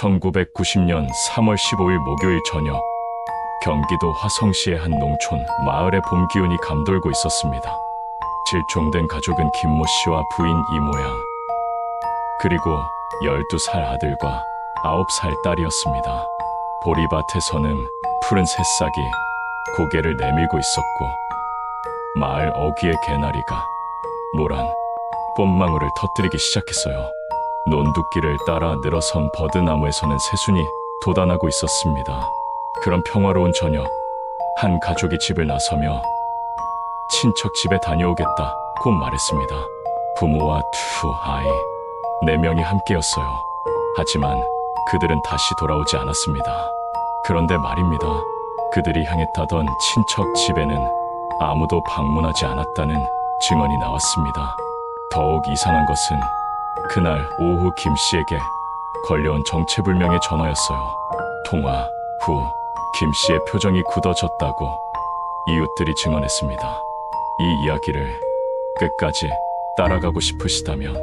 1990년 3월 15일 목요일 저녁, 경기도 화성시의 한 농촌 마을에 봄 기운이 감돌고 있었습니다. 실종된 가족은 김모 씨와 부인 이모양, 그리고 12살 아들과 9살 딸이었습니다. 보리밭에서는 푸른 새싹이 고개를 내밀고 있었고, 마을 어귀의 개나리가 노란 뽐망울을 터뜨리기 시작했어요. 논두길을 따라 늘어선 버드나무에서는 새순이 돋아나고 있었습니다. 그런 평화로운 저녁, 한 가족이 집을 나서며 친척 집에 다녀오겠다 고 말했습니다. 부모와 두 아이, 4명이 함께였어요. 하지만 그들은 다시 돌아오지 않았습니다. 그런데 말입니다. 그들이 향했다던 친척 집에는 아무도 방문하지 않았다는 증언이 나왔습니다. 더욱 이상한 것은 그날 오후 김 씨에게 걸려온 정체불명의 전화였어요. 통화 후 김 씨의 표정이 굳어졌다고 이웃들이 증언했습니다. 이 이야기를 끝까지 따라가고 싶으시다면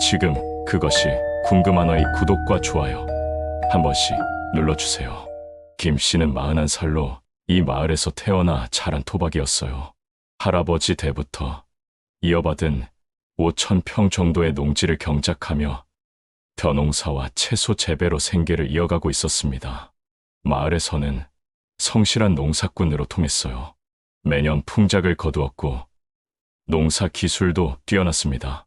지금 그것이 궁금하나의 구독과 좋아요 한 번씩 눌러주세요. 김 씨는 41살로 이 마을에서 태어나 자란 토박이였어요. 할아버지 때부터 이어받은 5,000평 정도의 농지를 경작하며 벼농사와 채소 재배로 생계를 이어가고 있었습니다. 마을에서는 성실한 농사꾼으로 통했어요. 매년 풍작을 거두었고 농사 기술도 뛰어났습니다.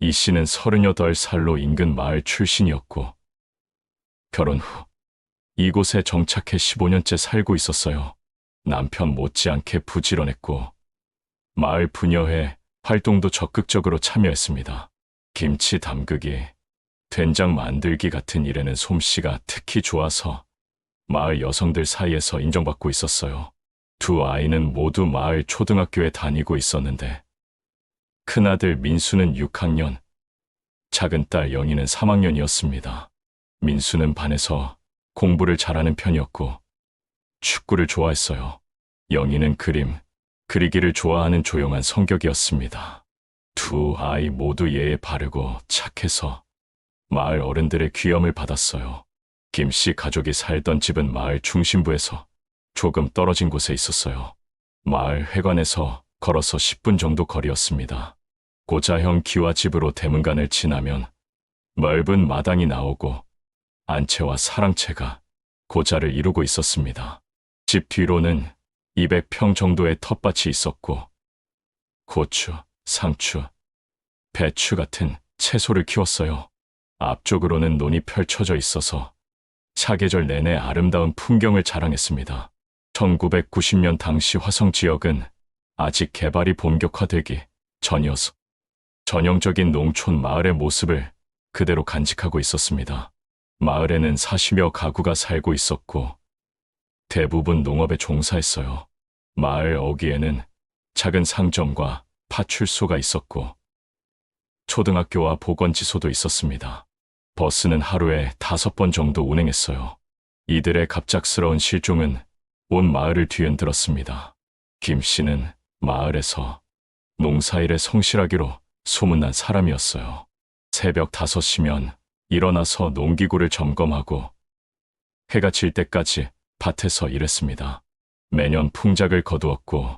이 씨는 38살로 인근 마을 출신이었고 결혼 후 이곳에 정착해 15년째 살고 있었어요. 남편 못지않게 부지런했고 마을 부녀회 활동도 적극적으로 참여했습니다. 김치 담그기, 된장 만들기 같은 일에는 솜씨가 특히 좋아서 마을 여성들 사이에서 인정받고 있었어요. 두 아이는 모두 마을 초등학교에 다니고 있었는데 큰아들 민수는 6학년, 작은 딸 영희는 3학년이었습니다. 민수는 반에서 공부를 잘하는 편이었고 축구를 좋아했어요. 영희는 그림, 그리기를 좋아하는 조용한 성격이었습니다. 두 아이 모두 예에 바르고 착해서 마을 어른들의 귀염을 받았어요. 김 씨 가족이 살던 집은 마을 중심부에서 조금 떨어진 곳에 있었어요. 마을 회관에서 걸어서 10분 정도 거리였습니다. 고자형 기와 집으로 대문간을 지나면 넓은 마당이 나오고 안채와 사랑채가 고자를 이루고 있었습니다. 집 뒤로는 200평 정도의 텃밭이 있었고 고추, 상추, 배추 같은 채소를 키웠어요. 앞쪽으로는 논이 펼쳐져 있어서 사계절 내내 아름다운 풍경을 자랑했습니다. 1990년 당시 화성 지역은 아직 개발이 본격화되기 전이어서 전형적인 농촌 마을의 모습을 그대로 간직하고 있었습니다. 마을에는 40여 가구가 살고 있었고 대부분 농업에 종사했어요. 마을 어귀에는 작은 상점과 파출소가 있었고 초등학교와 보건지소도 있었습니다. 버스는 하루에 5번 정도 운행했어요. 이들의 갑작스러운 실종은 온 마을을 뒤흔들었습니다. 김 씨는 마을에서 농사일에 성실하기로 소문난 사람이었어요. 새벽 5시면 일어나서 농기구를 점검하고 해가 질 때까지 밭에서 일했습니다. 매년 풍작을 거두었고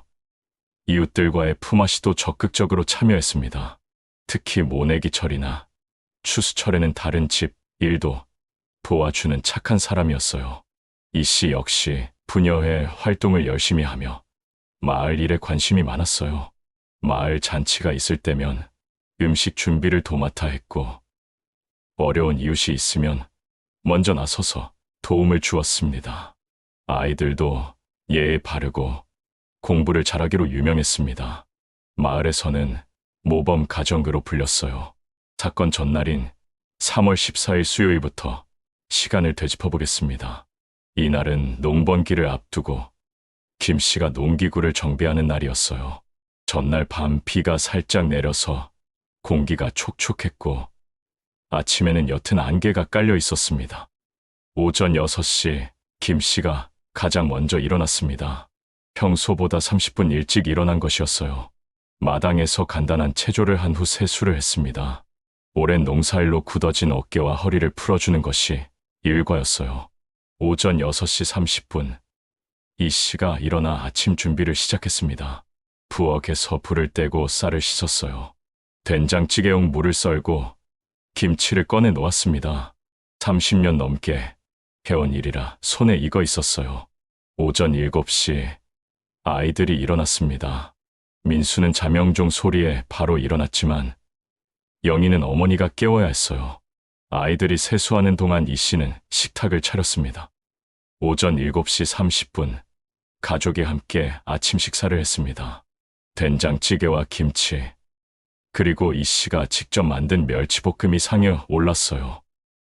이웃들과의 품앗이도 적극적으로 참여했습니다. 특히 모내기철이나 추수철에는 다른 집 일도 도와주는 착한 사람이었어요. 이 씨 역시 부녀회 활동을 열심히 하며 마을 일에 관심이 많았어요. 마을 잔치가 있을 때면 음식 준비를 도맡아 했고 어려운 이웃이 있으면 먼저 나서서 도움을 주었습니다. 아이들도 예에 바르고 공부를 잘하기로 유명했습니다. 마을에서는 모범 가정으로 불렸어요. 사건 전날인 3월 14일 수요일부터 시간을 되짚어 보겠습니다. 이날은 농번기를 앞두고 김 씨가 농기구를 정비하는 날이었어요. 전날 밤 비가 살짝 내려서 공기가 촉촉했고 아침에는 옅은 안개가 깔려 있었습니다. 오전 6시 김 씨가 가장 먼저 일어났습니다. 평소보다 30분 일찍 일어난 것이었어요. 마당에서 간단한 체조를 한 후 세수를 했습니다. 오랜 농사일로 굳어진 어깨와 허리를 풀어주는 것이 일과였어요. 오전 6시 30분, 이 씨가 일어나 아침 준비를 시작했습니다. 부엌에서 불을 떼고 쌀을 씻었어요. 된장찌개용 물을 썰고 김치를 꺼내 놓았습니다. 30년 넘게 해온 일이라 손에 익어 있었어요. 오전 7시 아이들이 일어났습니다. 민수는 자명종 소리에 바로 일어났지만 영희는 어머니가 깨워야 했어요. 아이들이 세수하는 동안 이 씨는 식탁을 차렸습니다. 오전 7시 30분 가족이 함께 아침 식사를 했습니다. 된장찌개와 김치, 그리고 이 씨가 직접 만든 멸치볶음이 상에 올랐어요.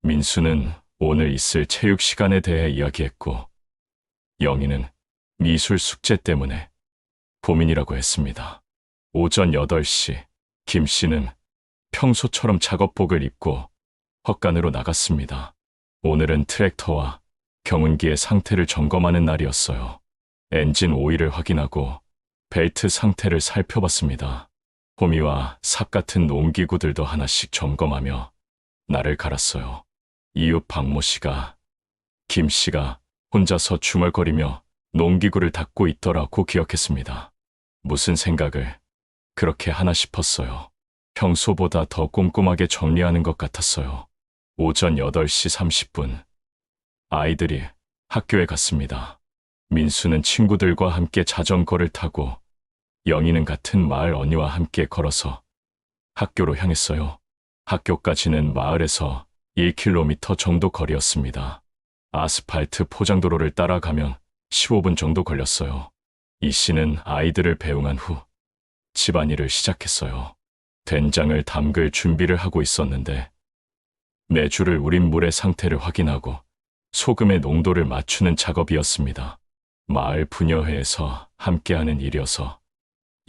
민수는 오늘 있을 체육 시간에 대해 이야기했고, 영희는 미술 숙제 때문에 고민이라고 했습니다. 오전 8시, 김 씨는 평소처럼 작업복을 입고 헛간으로 나갔습니다. 오늘은 트랙터와 경운기의 상태를 점검하는 날이었어요. 엔진 오일을 확인하고 벨트 상태를 살펴봤습니다. 호미와 삽 같은 농기구들도 하나씩 점검하며 날을 갈았어요. 이웃 박모 씨가 김 씨가 혼자서 중얼거리며 농기구를 닦고 있더라고 기억했습니다. 무슨 생각을 그렇게 하나 싶었어요. 평소보다 더 꼼꼼하게 정리하는 것 같았어요. 오전 8시 30분 아이들이 학교에 갔습니다. 민수는 친구들과 함께 자전거를 타고 영희는 같은 마을 언니와 함께 걸어서 학교로 향했어요. 학교까지는 마을에서 1km 정도 거리였습니다. 아스팔트 포장도로를 따라가면 15분 정도 걸렸어요. 이 씨는 아이들을 배웅한 후 집안일을 시작했어요. 된장을 담글 준비를 하고 있었는데 메주를 우린 물의 상태를 확인하고 소금의 농도를 맞추는 작업이었습니다. 마을 부녀회에서 함께하는 일이어서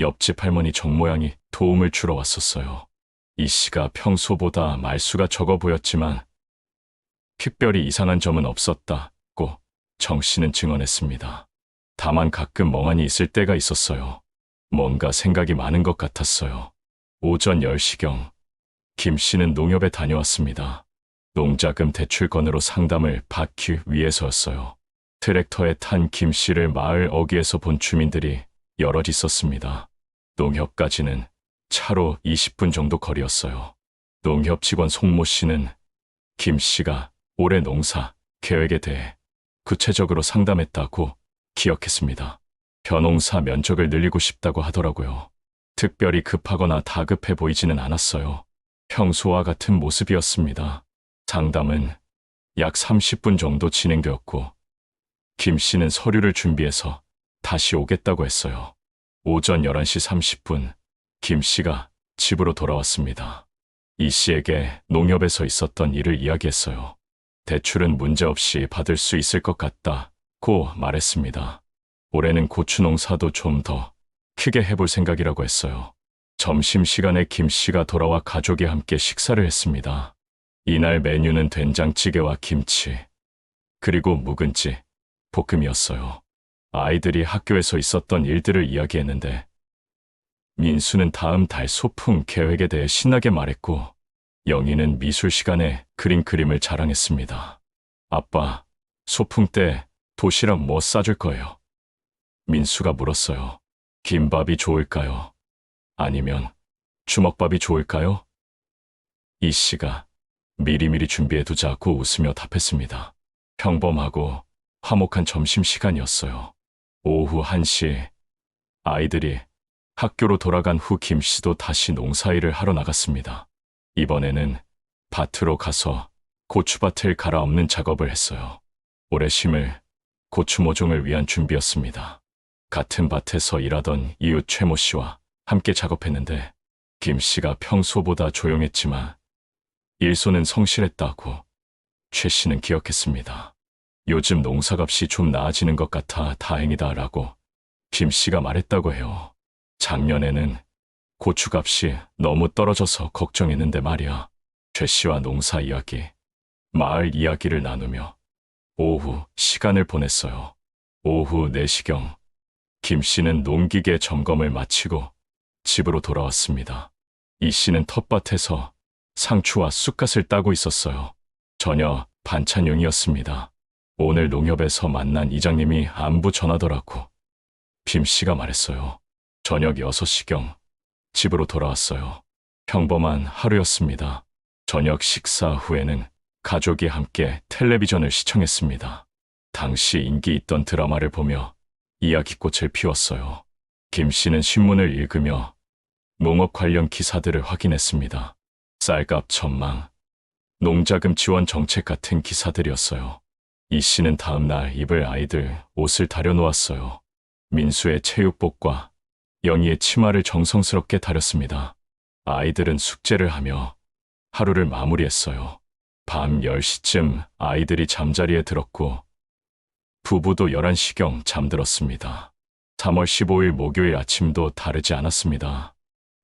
옆집 할머니 정모양이 도움을 주러 왔었어요. 이 씨가 평소보다 말수가 적어 보였지만 특별히 이상한 점은 없었다고 정 씨는 증언했습니다. 다만 가끔 멍하니 있을 때가 있었어요. 뭔가 생각이 많은 것 같았어요. 오전 10시경 김 씨는 농협에 다녀왔습니다. 농자금 대출건으로 상담을 받기 위해서였어요. 트랙터에 탄 김 씨를 마을 어귀에서 본 주민들이 여럿 있었습니다. 농협까지는 차로 20분 정도 거리였어요. 농협 직원 송모 씨는 김 씨가 올해 농사 계획에 대해 구체적으로 상담했다고 기억했습니다. 벼농사 면적을 늘리고 싶다고 하더라고요. 특별히 급하거나 다급해 보이지는 않았어요. 평소와 같은 모습이었습니다. 상담은 약 30분 정도 진행되었고 김 씨는 서류를 준비해서 다시 오겠다고 했어요. 오전 11시 30분 김 씨가 집으로 돌아왔습니다. 이 씨에게 농협에서 있었던 일을 이야기했어요. 대출은 문제없이 받을 수 있을 것 같다고 말했습니다. 올해는 고추 농사도 좀 더 크게 해볼 생각이라고 했어요. 점심시간에 김 씨가 돌아와 가족이 함께 식사를 했습니다. 이날 메뉴는 된장찌개와 김치, 그리고 묵은지, 볶음이었어요. 아이들이 학교에서 있었던 일들을 이야기했는데 민수는 다음 달 소풍 계획에 대해 신나게 말했고 영희는 미술 시간에 그림을 자랑했습니다. 아빠, 소풍 때 도시락 뭐 싸줄 거예요? 민수가 물었어요. 김밥이 좋을까요? 아니면 주먹밥이 좋을까요? 이 씨가 미리미리 준비해두자고 웃으며 답했습니다. 평범하고 화목한 점심시간이었어요. 오후 1시 아이들이 학교로 돌아간 후 김 씨도 다시 농사일을 하러 나갔습니다. 이번에는 밭으로 가서 고추밭을 갈아엎는 작업을 했어요. 올해 심을 고추 모종을 위한 준비였습니다. 같은 밭에서 일하던 이웃 최모 씨와 함께 작업했는데 김 씨가 평소보다 조용했지만 일손은 성실했다고 최 씨는 기억했습니다. 요즘 농사값이 좀 나아지는 것 같아 다행이다라고 김 씨가 말했다고 해요. 작년에는 고추값이 너무 떨어져서 걱정했는데 말이야. 최 씨와 농사 이야기, 마을 이야기를 나누며 오후 시간을 보냈어요. 오후 4시경 김 씨는 농기계 점검을 마치고 집으로 돌아왔습니다. 이 씨는 텃밭에서 상추와 쑥갓을 따고 있었어요. 전혀 반찬용이었습니다. 오늘 농협에서 만난 이장님이 안부 전하더라고. 김씨가 말했어요. 저녁 6시경 집으로 돌아왔어요. 평범한 하루였습니다. 저녁 식사 후에는 가족이 함께 텔레비전을 시청했습니다. 당시 인기 있던 드라마를 보며 이야기꽃을 피웠어요. 김씨는 신문을 읽으며 농업 관련 기사들을 확인했습니다. 쌀값 전망, 농자금 지원 정책 같은 기사들이었어요. 이 씨는 다음 날 입을 아이들 옷을 다려놓았어요. 민수의 체육복과 영희의 치마를 정성스럽게 다렸습니다. 아이들은 숙제를 하며 하루를 마무리했어요. 밤 10시쯤 아이들이 잠자리에 들었고 부부도 11시경 잠들었습니다. 3월 15일 목요일 아침도 다르지 않았습니다.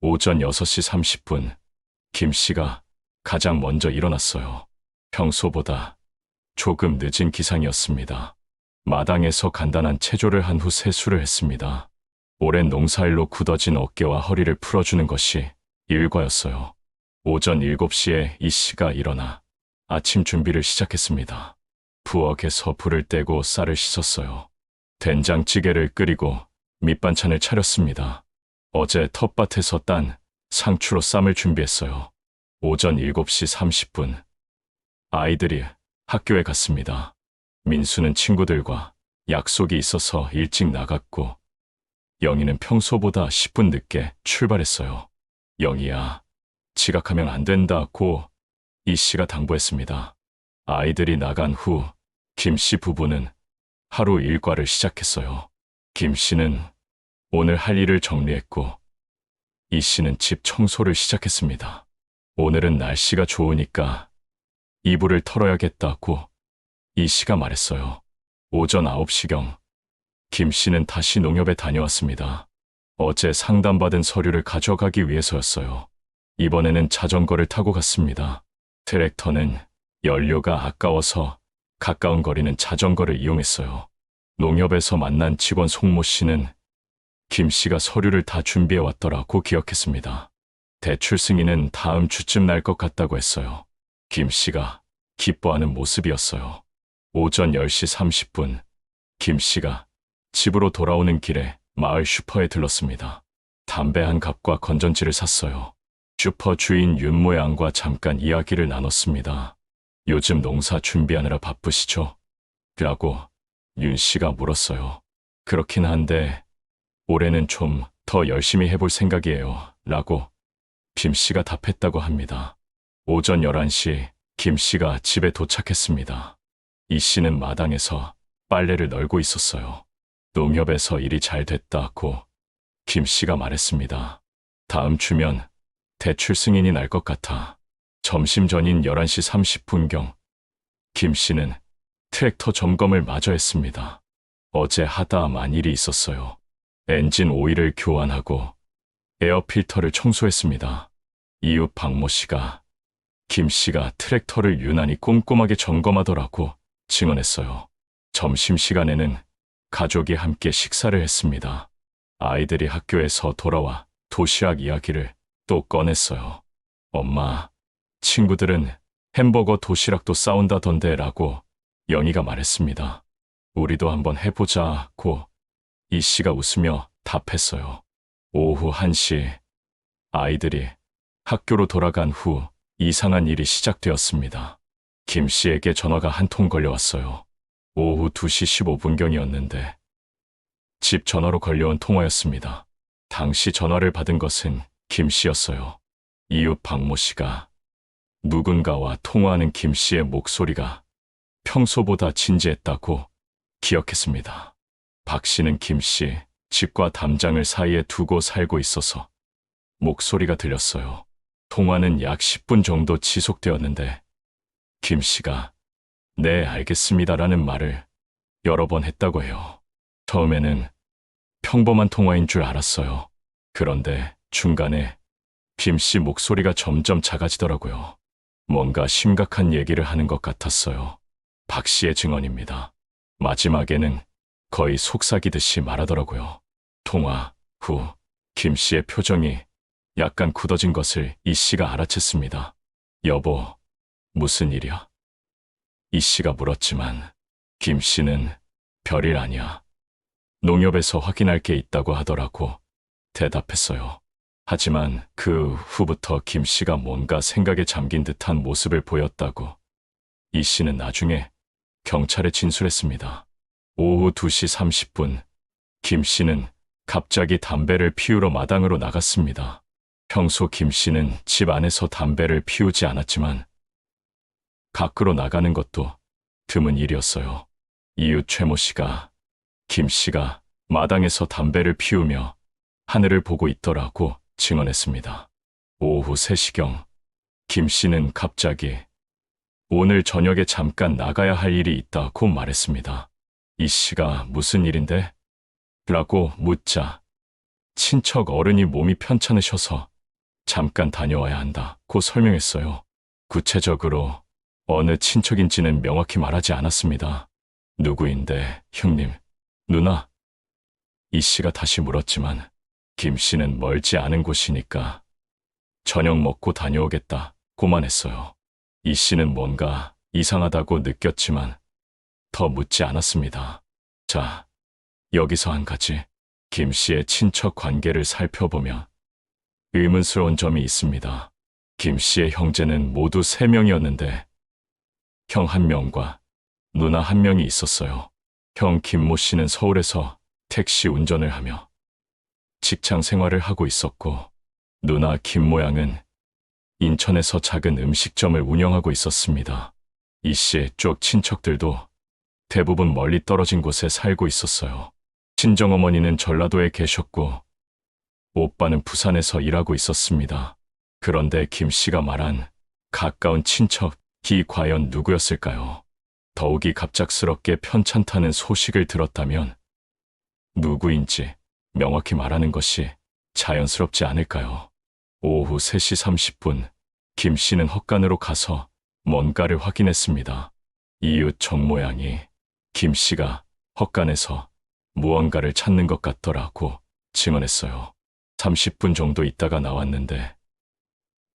오전 6시 30분 김 씨가 가장 먼저 일어났어요. 평소보다 조금 늦은 기상이었습니다. 마당에서 간단한 체조를 한 후 세수를 했습니다. 오랜 농사일로 굳어진 어깨와 허리를 풀어주는 것이 일과였어요. 오전 7시에 이 씨가 일어나 아침 준비를 시작했습니다. 부엌에서 불을 떼고 쌀을 씻었어요. 된장찌개를 끓이고 밑반찬을 차렸습니다. 어제 텃밭에서 딴 상추로 쌈을 준비했어요. 오전 7시 30분 아이들이 학교에 갔습니다. 민수는 친구들과 약속이 있어서 일찍 나갔고 영희는 평소보다 10분 늦게 출발했어요. 영희야, 지각하면 안 된다고 이 씨가 당부했습니다. 아이들이 나간 후 김 씨 부부는 하루 일과를 시작했어요. 김 씨는 오늘 할 일을 정리했고 이 씨는 집 청소를 시작했습니다. 오늘은 날씨가 좋으니까 이불을 털어야겠다고 이 씨가 말했어요. 오전 9시경 김 씨는 다시 농협에 다녀왔습니다. 어제 상담받은 서류를 가져가기 위해서였어요. 이번에는 자전거를 타고 갔습니다. 트랙터는 연료가 아까워서 가까운 거리는 자전거를 이용했어요. 농협에서 만난 직원 송모 씨는 김 씨가 서류를 다 준비해 왔더라고 기억했습니다. 대출 승인은 다음 주쯤 날 것 같다고 했어요. 김 씨가 기뻐하는 모습이었어요. 오전 10시 30분 김 씨가 집으로 돌아오는 길에 마을 슈퍼에 들렀습니다. 담배 한 갑과 건전지를 샀어요. 슈퍼 주인 윤모 양과 잠깐 이야기를 나눴습니다. 요즘 농사 준비하느라 바쁘시죠? 라고 윤 씨가 물었어요. 그렇긴 한데 올해는 좀 더 열심히 해볼 생각이에요. 라고 김 씨가 답했다고 합니다. 오전 11시 김 씨가 집에 도착했습니다. 이 씨는 마당에서 빨래를 널고 있었어요. 농협에서 일이 잘 됐다고 김 씨가 말했습니다. 다음 주면 대출 승인이 날 것 같아. 점심 전인 11시 30분경 김 씨는 트랙터 점검을 마저 했습니다. 어제 하다만 일이 있었어요. 엔진 오일을 교환하고 에어 필터를 청소했습니다. 이웃 박모 씨가 김 씨가 트랙터를 유난히 꼼꼼하게 점검하더라고 증언했어요. 점심시간에는 가족이 함께 식사를 했습니다. 아이들이 학교에서 돌아와 도시락 이야기를 또 꺼냈어요. 엄마, 친구들은 햄버거 도시락도 싸운다던데 라고 영희가 말했습니다. 우리도 한번 해보자고 이 씨가 웃으며 답했어요. 오후 1시 아이들이 학교로 돌아간 후 이상한 일이 시작되었습니다. 김 씨에게 전화가 한 통 걸려왔어요. 오후 2시 15분경이었는데 집 전화로 걸려온 통화였습니다. 당시 전화를 받은 것은 김 씨였어요. 이웃 박모 씨가 누군가와 통화하는 김 씨의 목소리가 평소보다 진지했다고 기억했습니다. 박 씨는 김 씨 집과 담장을 사이에 두고 살고 있어서 목소리가 들렸어요. 통화는 약 10분 정도 지속되었는데 김 씨가 네, 알겠습니다라는 말을 여러 번 했다고 해요. 처음에는 평범한 통화인 줄 알았어요. 그런데 중간에 김 씨 목소리가 점점 작아지더라고요. 뭔가 심각한 얘기를 하는 것 같았어요. 박 씨의 증언입니다. 마지막에는 거의 속삭이듯이 말하더라고요. 통화 후 김 씨의 표정이 약간 굳어진 것을 이 씨가 알아챘습니다. 여보, 무슨 일이야? 이 씨가 물었지만 김 씨는 별일 아니야. 농협에서 확인할 게 있다고 하더라고 대답했어요. 하지만 그 후부터 김 씨가 뭔가 생각에 잠긴 듯한 모습을 보였다고 이 씨는 나중에 경찰에 진술했습니다. 오후 2시 30분, 김 씨는 갑자기 담배를 피우러 마당으로 나갔습니다. 평소 김 씨는 집 안에서 담배를 피우지 않았지만 밖으로 나가는 것도 드문 일이었어요. 이웃 최모 씨가 김 씨가 마당에서 담배를 피우며 하늘을 보고 있더라고 증언했습니다. 오후 3시경, 김 씨는 갑자기 오늘 저녁에 잠깐 나가야 할 일이 있다고 말했습니다. 이 씨가 무슨 일인데? 라고 묻자 친척 어른이 몸이 편찮으셔서 잠깐 다녀와야 한다고 설명했어요. 구체적으로 어느 친척인지는 명확히 말하지 않았습니다. 누구인데, 형님, 누나? 이 씨가 다시 물었지만 김 씨는 멀지 않은 곳이니까 저녁 먹고 다녀오겠다고만 했어요. 이 씨는 뭔가 이상하다고 느꼈지만 더 묻지 않았습니다. 자, 여기서 한 가지. 김 씨의 친척 관계를 살펴보면 의문스러운 점이 있습니다. 김 씨의 형제는 모두 3명이었는데 형 1명과 누나 1명이 있었어요. 형 김모 씨는 서울에서 택시 운전을 하며 직장 생활을 하고 있었고 누나 김모 양은 인천에서 작은 음식점을 운영하고 있었습니다. 이 씨의 쪽 친척들도 대부분 멀리 떨어진 곳에 살고 있었어요. 친정어머니는 전라도에 계셨고 오빠는 부산에서 일하고 있었습니다. 그런데 김 씨가 말한 가까운 친척이 과연 누구였을까요? 더욱이 갑작스럽게 편찮다는 소식을 들었다면 누구인지 명확히 말하는 것이 자연스럽지 않을까요? 오후 3시 30분, 김 씨는 헛간으로 가서 뭔가를 확인했습니다. 이웃 정모양이 김 씨가 헛간에서 무언가를 찾는 것 같더라고 증언했어요. 30분 정도 있다가 나왔는데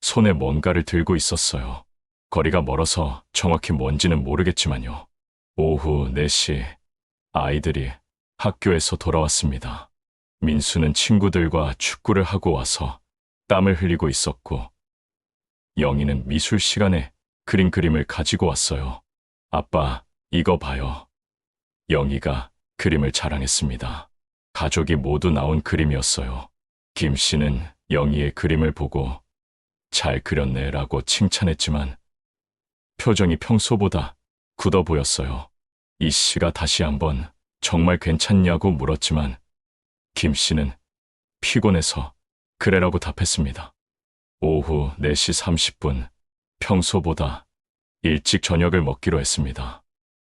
손에 뭔가를 들고 있었어요. 거리가 멀어서 정확히 뭔지는 모르겠지만요. 오후 4시 아이들이 학교에서 돌아왔습니다. 민수는 친구들과 축구를 하고 와서 땀을 흘리고 있었고 영희는 미술 시간에 그림을 가지고 왔어요. 아빠, 이거 봐요. 영희가 그림을 자랑했습니다. 가족이 모두 나온 그림이었어요. 김 씨는 영희의 그림을 보고 잘 그렸네라고 칭찬했지만 표정이 평소보다 굳어 보였어요. 이 씨가 다시 한번 정말 괜찮냐고 물었지만 김 씨는 피곤해서 그래라고 답했습니다. 오후 4시 30분, 평소보다 일찍 저녁을 먹기로 했습니다.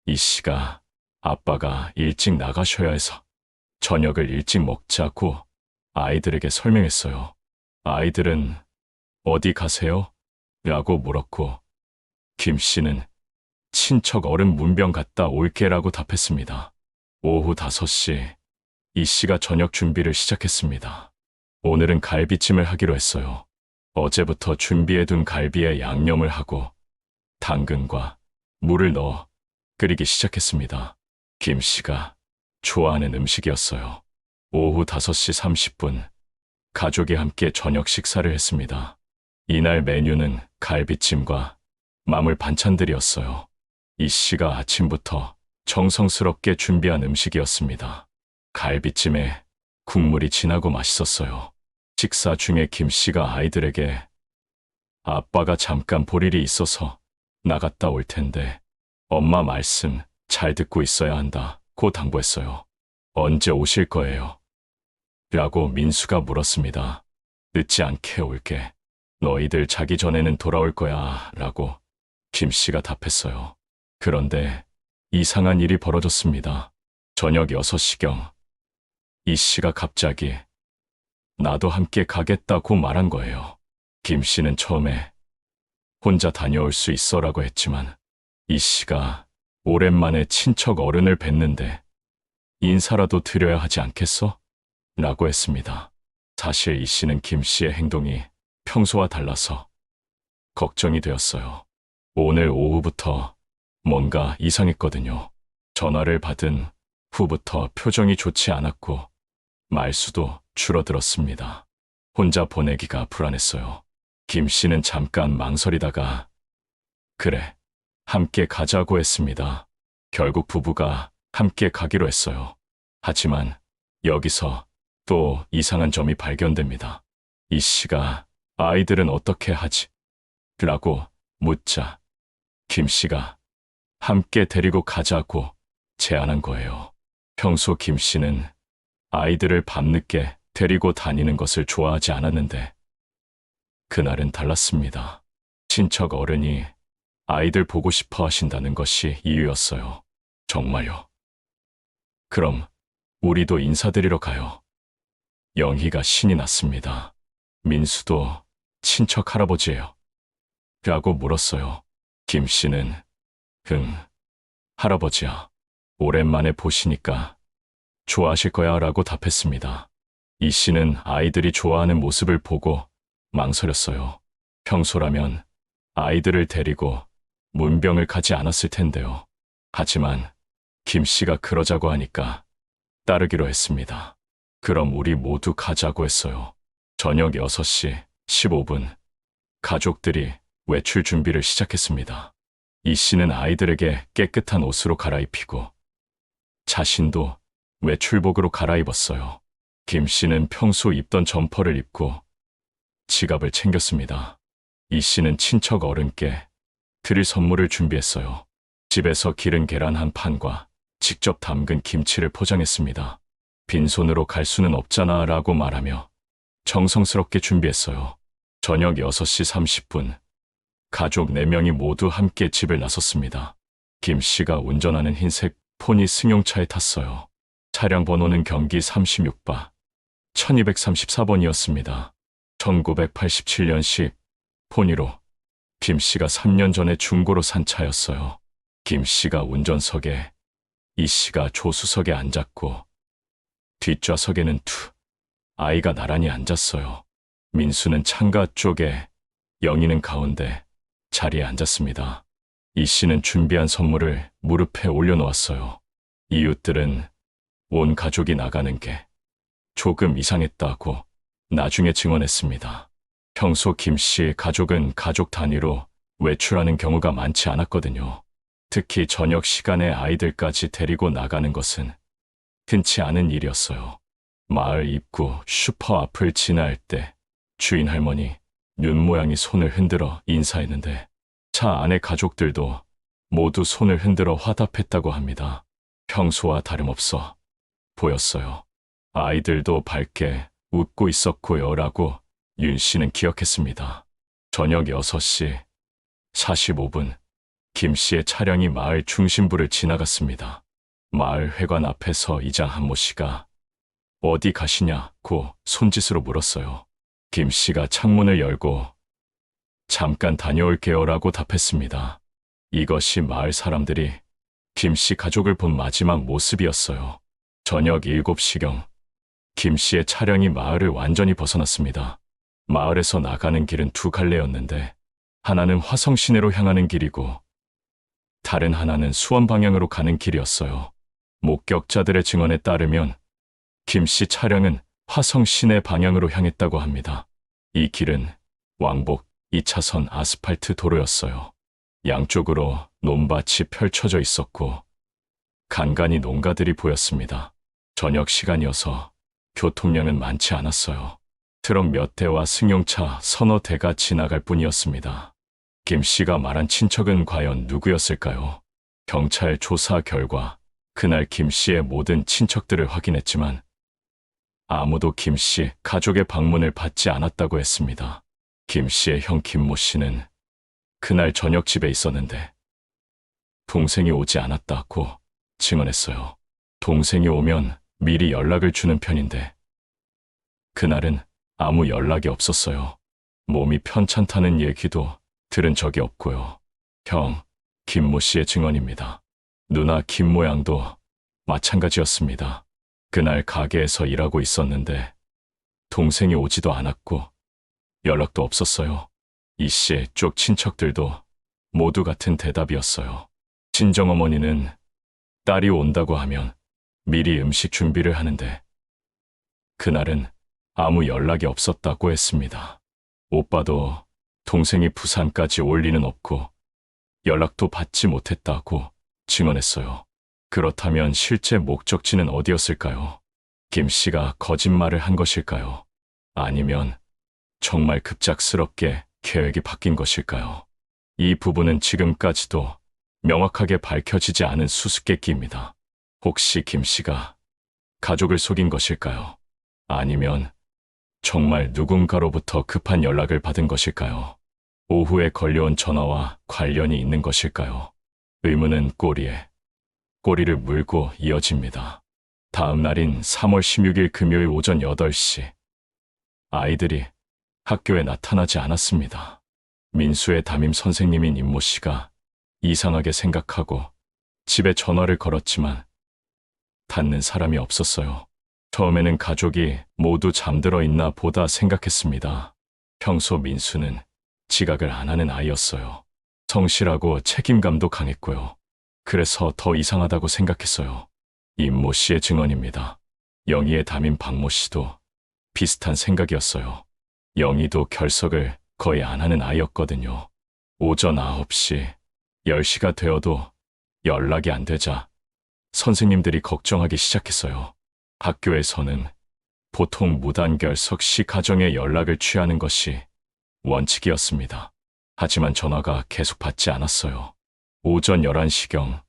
이 씨가 아빠가 일찍 나가셔야 해서 저녁을 일찍 먹자고 아이들에게 설명했어요. 아이들은 어디 가세요? 라고 물었고 김 씨는 친척 어른 문병 갔다 올게라고 답했습니다. 오후 5시 이 씨가 저녁 준비를 시작했습니다. 오늘은 갈비찜을 하기로 했어요. 어제부터 준비해둔 갈비에 양념을 하고 당근과 물을 넣어 끓이기 시작했습니다. 김 씨가 좋아하는 음식이었어요. 오후 5시 30분 가족이 함께 저녁 식사를 했습니다. 이날 메뉴는 갈비찜과 마물 반찬들이었어요. 이 씨가 아침부터 정성스럽게 준비한 음식이었습니다. 갈비찜에 국물이 진하고 맛있었어요. 식사 중에 김 씨가 아이들에게 아빠가 잠깐 볼 일이 있어서 나갔다 올 텐데 엄마 말씀 잘 듣고 있어야 한다고 당부했어요. 언제 오실 거예요? 라고 민수가 물었습니다. 늦지 않게 올게. 너희들 자기 전에는 돌아올 거야 라고 김 씨가 답했어요. 그런데 이상한 일이 벌어졌습니다. 저녁 6시경 이 씨가 갑자기 나도 함께 가겠다고 말한 거예요. 김 씨는 처음에 혼자 다녀올 수 있어라고 했지만 이 씨가 오랜만에 친척 어른을 뵀는데 인사라도 드려야 하지 않겠어? 라고 했습니다. 사실 이 씨는 김 씨의 행동이 평소와 달라서 걱정이 되었어요. 오늘 오후부터 뭔가 이상했거든요. 전화를 받은 후부터 표정이 좋지 않았고 말수도 줄어들었습니다. 혼자 보내기가 불안했어요. 김 씨는 잠깐 망설이다가 그래, 함께 가자고 했습니다. 결국 부부가 함께 가기로 했어요. 하지만 여기서 또 이상한 점이 발견됩니다. 이 씨가 아이들은 어떻게 하지? 라고 묻자 김 씨가 함께 데리고 가자고 제안한 거예요. 평소 김 씨는 아이들을 밤늦게 데리고 다니는 것을 좋아하지 않았는데 그날은 달랐습니다. 친척 어른이 아이들 보고 싶어 하신다는 것이 이유였어요. 정말요? 그럼 우리도 인사드리러 가요. 영희가 신이 났습니다. 민수도 친척 할아버지예요. 라고 물었어요. 김 씨는 할아버지야. 오랜만에 보시니까 좋아하실 거야 라고 답했습니다. 이 씨는 아이들이 좋아하는 모습을 보고 망설였어요. 평소라면 아이들을 데리고 문병을 가지 않았을 텐데요. 하지만 김 씨가 그러자고 하니까 따르기로 했습니다. 그럼 우리 모두 가자고 했어요. 저녁 6시 15분 가족들이 외출 준비를 시작했습니다. 이 씨는 아이들에게 깨끗한 옷으로 갈아입히고 자신도 외출복으로 갈아입었어요. 김 씨는 평소 입던 점퍼를 입고 지갑을 챙겼습니다. 이 씨는 친척 어른께 드릴 선물을 준비했어요. 집에서 기른 계란 한 판과 직접 담근 김치를 포장했습니다. 빈손으로 갈 수는 없잖아 라고 말하며 정성스럽게 준비했어요. 저녁 6시 30분 가족 4명이 모두 함께 집을 나섰습니다. 김 씨가 운전하는 흰색 포니 승용차에 탔어요. 차량 번호는 경기 36바 1234번이었습니다. 1987년식 포니로 김 씨가 3년 전에 중고로 산 차였어요. 김 씨가 운전석에, 이 씨가 조수석에 앉았고 뒷좌석에는 아이가 나란히 앉았어요. 민수는 창가 쪽에, 영희는 가운데 자리에 앉았습니다. 이 씨는 준비한 선물을 무릎에 올려놓았어요. 이웃들은 온 가족이 나가는 게 조금 이상했다고 나중에 증언했습니다. 평소 김 씨의 가족은 가족 단위로 외출하는 경우가 많지 않았거든요. 특히 저녁 시간에 아이들까지 데리고 나가는 것은 흔치 않은 일이었어요. 마을 입구 슈퍼 앞을 지나갈 때 주인 할머니 눈 모양이 손을 흔들어 인사했는데 차 안의 가족들도 모두 손을 흔들어 화답했다고 합니다. 평소와 다름없어 보였어요. 아이들도 밝게 웃고 있었고요 라고 윤 씨는 기억했습니다. 저녁 6시 45분 김 씨의 차량이 마을 중심부를 지나갔습니다. 마을 회관 앞에서 이장 한모 씨가 어디 가시냐고 손짓으로 물었어요. 김 씨가 창문을 열고 잠깐 다녀올게요 라고 답했습니다. 이것이 마을 사람들이 김 씨 가족을 본 마지막 모습이었어요. 저녁 7시경 김 씨의 차량이 마을을 완전히 벗어났습니다. 마을에서 나가는 길은 두 갈래였는데 하나는 화성 시내로 향하는 길이고 다른 하나는 수원 방향으로 가는 길이었어요. 목격자들의 증언에 따르면 김 씨 차량은 화성 시내 방향으로 향했다고 합니다. 이 길은 왕복 2차선 아스팔트 도로였어요. 양쪽으로 논밭이 펼쳐져 있었고 간간히 농가들이 보였습니다. 저녁 시간이어서 교통량은 많지 않았어요. 트럭 몇 대와 승용차 서너 대가 지나갈 뿐이었습니다. 김 씨가 말한 친척은 과연 누구였을까요? 경찰 조사 결과 그날 김 씨의 모든 친척들을 확인했지만 아무도 김 씨 가족의 방문을 받지 않았다고 했습니다. 김 씨의 형 김모 씨는 그날 저녁 집에 있었는데 동생이 오지 않았다고 증언했어요. 동생이 오면 미리 연락을 주는 편인데 그날은 아무 연락이 없었어요. 몸이 편찮다는 얘기도 들은 적이 없고요. 형 김모 씨의 증언입니다. 누나 김모 양도 마찬가지였습니다. 그날 가게에서 일하고 있었는데 동생이 오지도 않았고 연락도 없었어요. 이 씨 쪽 친척들도 모두 같은 대답이었어요. 친정어머니는 딸이 온다고 하면 미리 음식 준비를 하는데 그날은 아무 연락이 없었다고 했습니다. 오빠도 동생이 부산까지 올 리는 없고 연락도 받지 못했다고 증언했어요. 그렇다면 실제 목적지는 어디였을까요? 김 씨가 거짓말을 한 것일까요? 아니면 정말 급작스럽게 계획이 바뀐 것일까요? 이 부분은 지금까지도 명확하게 밝혀지지 않은 수수께끼입니다. 혹시 김 씨가 가족을 속인 것일까요? 아니면 정말 누군가로부터 급한 연락을 받은 것일까요? 오후에 걸려온 전화와 관련이 있는 것일까요? 의문은 꼬리에 꼬리를 물고 이어집니다. 다음 날인 3월 16일 금요일 오전 8시. 아이들이 학교에 나타나지 않았습니다. 민수의 담임 선생님인 임모 씨가 이상하게 생각하고 집에 전화를 걸었지만 닿는 사람이 없었어요. 처음에는 가족이 모두 잠들어 있나 보다 생각했습니다. 평소 민수는 지각을 안 하는 아이였어요. 성실하고 책임감도 강했고요. 그래서 더 이상하다고 생각했어요. 임모 씨의 증언입니다. 영희의 담임 박모 씨도 비슷한 생각이었어요. 영희도 결석을 거의 안 하는 아이였거든요. 오전 9시, 10시가 되어도 연락이 안 되자 선생님들이 걱정하기 시작했어요. 학교에서는 보통 무단결석 시 가정에 연락을 취하는 것이 원칙이었습니다. 하지만 전화가 계속 받지 않았어요. 오전 11시경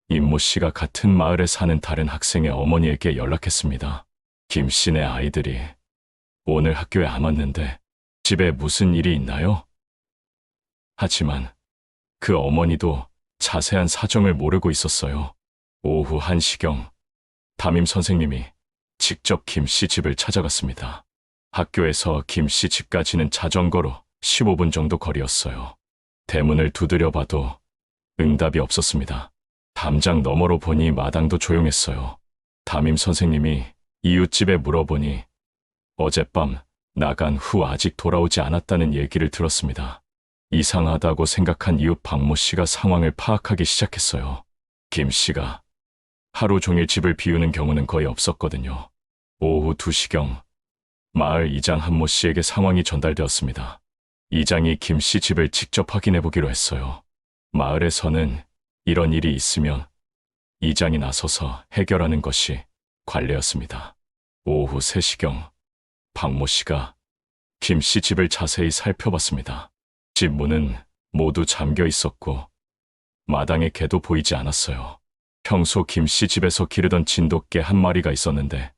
임모 씨가 같은 마을에 사는 다른 학생의 어머니에게 연락했습니다. 김 씨네 아이들이 오늘 학교에 안 왔는데 집에 무슨 일이 있나요? 하지만 그 어머니도 자세한 사정을 모르고 있었어요. 오후 1시경 담임 선생님이 직접 김 씨 집을 찾아갔습니다. 학교에서 김 씨 집까지는 자전거로 15분 정도 거리였어요. 대문을 두드려 봐도 응답이 없었습니다. 담장 너머로 보니 마당도 조용했어요. 담임 선생님이 이웃집에 물어보니 어젯밤 나간 후 아직 돌아오지 않았다는 얘기를 들었습니다. 이상하다고 생각한 이웃 박모 씨가 상황을 파악하기 시작했어요. 김 씨가 하루 종일 집을 비우는 경우는 거의 없었거든요. 오후 2시경 마을 이장 한모 씨에게 상황이 전달되었습니다. 이장이 김 씨 집을 직접 확인해 보기로 했어요. 마을에서는 이런 일이 있으면 이장이 나서서 해결하는 것이 관례였습니다. 오후 3시경 박모 씨가 김 씨 집을 자세히 살펴봤습니다. 집 문은 모두 잠겨 있었고 마당에 개도 보이지 않았어요. 평소 김 씨 집에서 기르던 진돗개 한 마리가 있었는데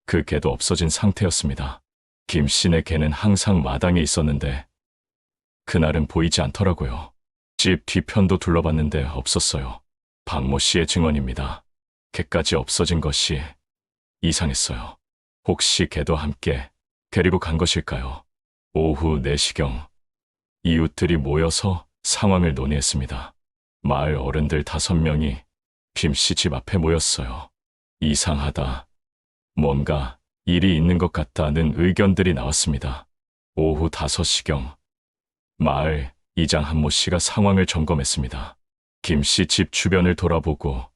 그 개도 없어진 상태였습니다. 김 씨네 개는 항상 마당에 있었는데 그날은 보이지 않더라고요. 집 뒤편도 둘러봤는데 없었어요. 박모 씨의 증언입니다. 개까지 없어진 것이 이상했어요. 혹시 개도 함께 데리고 간 것일까요? 오후 4시경 이웃들이 모여서 상황을 논의했습니다. 마을 어른들 5명이 김 씨 집 앞에 모였어요. 이상하다. 뭔가 일이 있는 것 같다는 의견들이 나왔습니다. 오후 5시경 마을 이장 한모 씨가 상황을 점검했습니다. 김 씨 집 주변을 돌아보고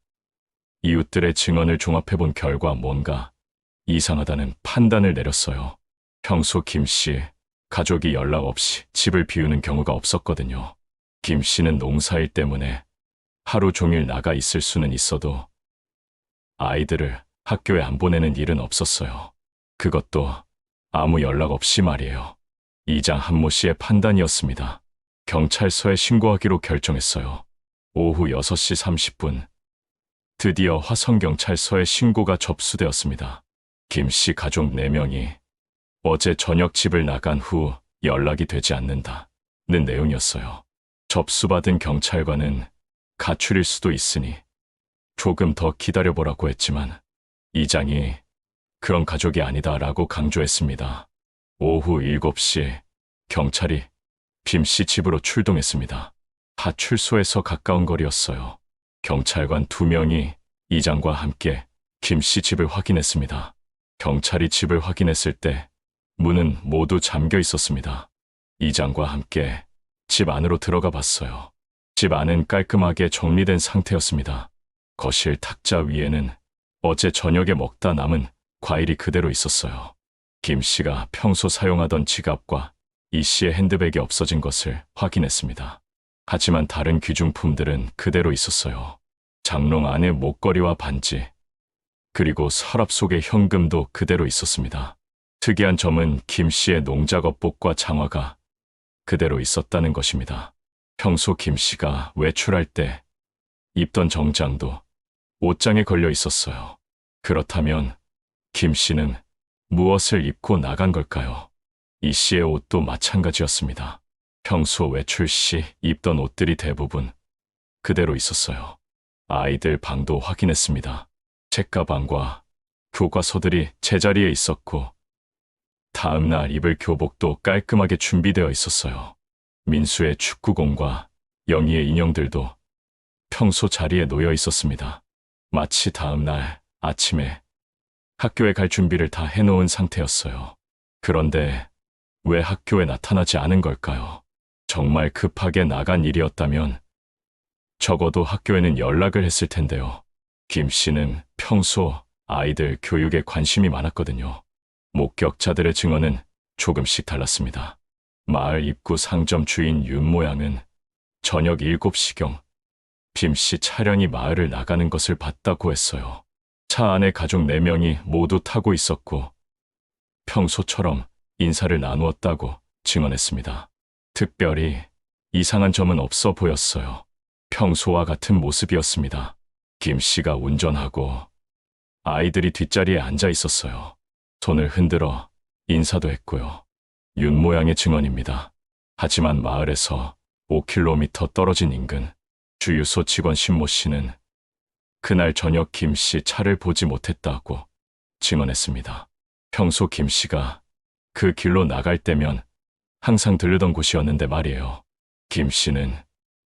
이웃들의 증언을 종합해본 결과 뭔가 이상하다는 판단을 내렸어요. 평소 김 씨 가족이 연락 없이 집을 비우는 경우가 없었거든요. 김 씨는 농사일 때문에 하루 종일 나가 있을 수는 있어도 아이들을 학교에 안 보내는 일은 없었어요. 그것도 아무 연락 없이 말이에요. 이장 한모 씨의 판단이었습니다. 경찰서에 신고하기로 결정했어요. 오후 6시 30분 드디어 화성경찰서에 신고가 접수되었습니다. 김 씨 가족 4명이 어제 저녁 집을 나간 후 연락이 되지 않는다는 내용이었어요. 접수받은 경찰관은 가출일 수도 있으니 조금 더 기다려보라고 했지만 이장이 그런 가족이 아니다라고 강조했습니다. 오후 7시 경찰이 김 씨 집으로 출동했습니다. 파출소에서 가까운 거리였어요. 경찰관 2명이 이장과 함께 김 씨 집을 확인했습니다. 경찰이 집을 확인했을 때 문은 모두 잠겨 있었습니다. 이장과 함께 집 안으로 들어가 봤어요. 집 안은 깔끔하게 정리된 상태였습니다. 거실 탁자 위에는 어제 저녁에 먹다 남은 과일이 그대로 있었어요. 김 씨가 평소 사용하던 지갑과 이 씨의 핸드백이 없어진 것을 확인했습니다. 하지만 다른 귀중품들은 그대로 있었어요. 장롱 안에 목걸이와 반지, 그리고 서랍 속의 현금도 그대로 있었습니다. 특이한 점은 김 씨의 농작업복과 장화가 그대로 있었다는 것입니다. 평소 김 씨가 외출할 때 입던 정장도 옷장에 걸려 있었어요. 그렇다면 김 씨는 무엇을 입고 나간 걸까요? 이 씨의 옷도 마찬가지였습니다. 평소 외출 시 입던 옷들이 대부분 그대로 있었어요. 아이들 방도 확인했습니다. 책가방과 교과서들이 제자리에 있었고, 다음 날 입을 교복도 깔끔하게 준비되어 있었어요. 민수의 축구공과 영희의 인형들도 평소 자리에 놓여 있었습니다. 마치 다음 날 아침에 학교에 갈 준비를 다 해놓은 상태였어요. 그런데 왜 학교에 나타나지 않은 걸까요? 정말 급하게 나간 일이었다면 적어도 학교에는 연락을 했을 텐데요. 김 씨는 평소 아이들 교육에 관심이 많았거든요. 목격자들의 증언은 조금씩 달랐습니다. 마을 입구 상점 주인 윤 모양은 저녁 7시경 김 씨 차량이 마을을 나가는 것을 봤다고 했어요. 차 안에 가족 4명이 모두 타고 있었고 평소처럼 인사를 나누었다고 증언했습니다. 특별히 이상한 점은 없어 보였어요. 평소와 같은 모습이었습니다. 김 씨가 운전하고 아이들이 뒷자리에 앉아 있었어요. 손을 흔들어 인사도 했고요. 윤 모양의 증언입니다. 하지만 마을에서 5km 떨어진 인근 주유소 직원 신모 씨는 그날 저녁 김 씨 차를 보지 못했다고 증언했습니다. 평소 김 씨가 그 길로 나갈 때면 항상 들르던 곳이었는데 말이에요. 김 씨는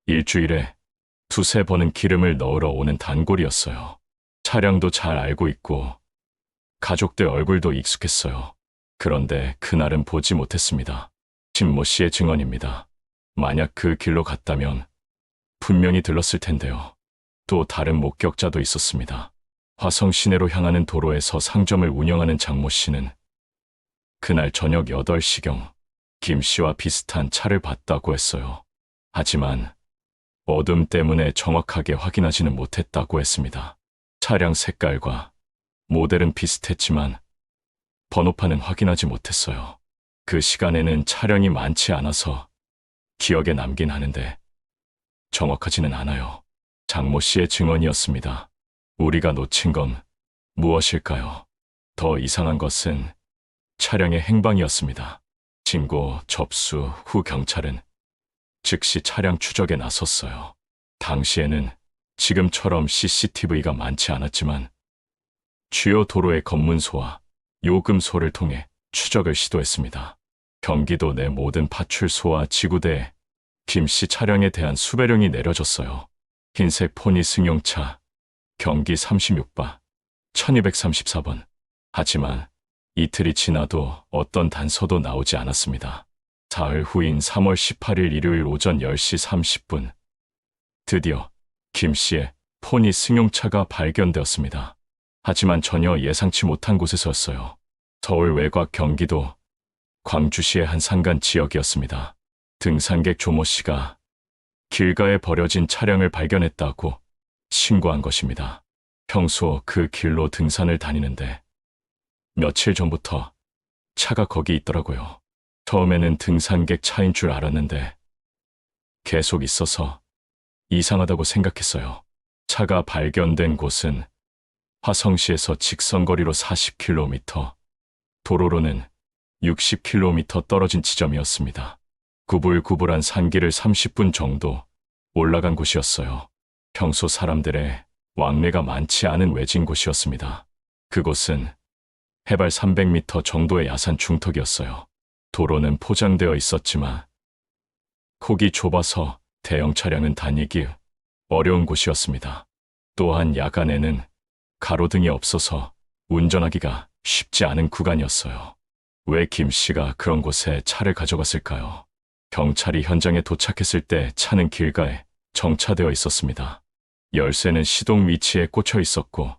일주일에 2~3번은 기름을 넣으러 오는 단골이었어요. 차량도 잘 알고 있고 가족들 얼굴도 익숙했어요. 그런데 그날은 보지 못했습니다. 신모 씨의 증언입니다. 만약 그 길로 갔다면 분명히 들렀을 텐데요. 또 다른 목격자도 있었습니다. 화성 시내로 향하는 도로에서 상점을 운영하는 장모 씨는 그날 저녁 8시경 김 씨와 비슷한 차를 봤다고 했어요. 하지만 어둠 때문에 정확하게 확인하지는 못했다고 했습니다. 차량 색깔과 모델은 비슷했지만 번호판은 확인하지 못했어요. 그 시간에는 차량이 많지 않아서 기억에 남긴 하는데 정확하지는 않아요. 장모 씨의 증언이었습니다. 우리가 놓친 건 무엇일까요? 더 이상한 것은 차량의 행방이었습니다. 신고 접수 후 경찰은 즉시 차량 추적에 나섰어요. 당시에는 지금처럼 CCTV가 많지 않았지만 주요 도로의 검문소와 요금소를 통해 추적을 시도했습니다. 경기도 내 모든 파출소와 지구대에 김 씨 차량에 대한 수배령이 내려졌어요. 흰색 포니 승용차 경기 36바 1234번. 하지만 이틀이 지나도 어떤 단서도 나오지 않았습니다. 사흘 후인 3월 18일 일요일 오전 10시 30분 드디어 김 씨의 포니 승용차가 발견되었습니다. 하지만 전혀 예상치 못한 곳에서였어요. 서울 외곽 경기도 광주시의 한 산간 지역이었습니다. 등산객 조모 씨가 길가에 버려진 차량을 발견했다고 신고한 것입니다. 평소 그 길로 등산을 다니는데 며칠 전부터 차가 거기 있더라고요. 처음에는 등산객 차인 줄 알았는데 계속 있어서 이상하다고 생각했어요. 차가 발견된 곳은 화성시에서 직선거리로 40km, 도로로는 60km 떨어진 지점이었습니다. 구불구불한 산길을 30분 정도 올라간 곳이었어요. 평소 사람들의 왕래가 많지 않은 외진 곳이었습니다. 그곳은 해발 300m 정도의 야산 중턱이었어요. 도로는 포장되어 있었지만 폭이 좁아서 대형 차량은 다니기 어려운 곳이었습니다. 또한 야간에는 가로등이 없어서 운전하기가 쉽지 않은 구간이었어요. 왜 김 씨가 그런 곳에 차를 가져갔을까요? 경찰이 현장에 도착했을 때 차는 길가에 정차되어 있었습니다. 열쇠는 시동 위치에 꽂혀 있었고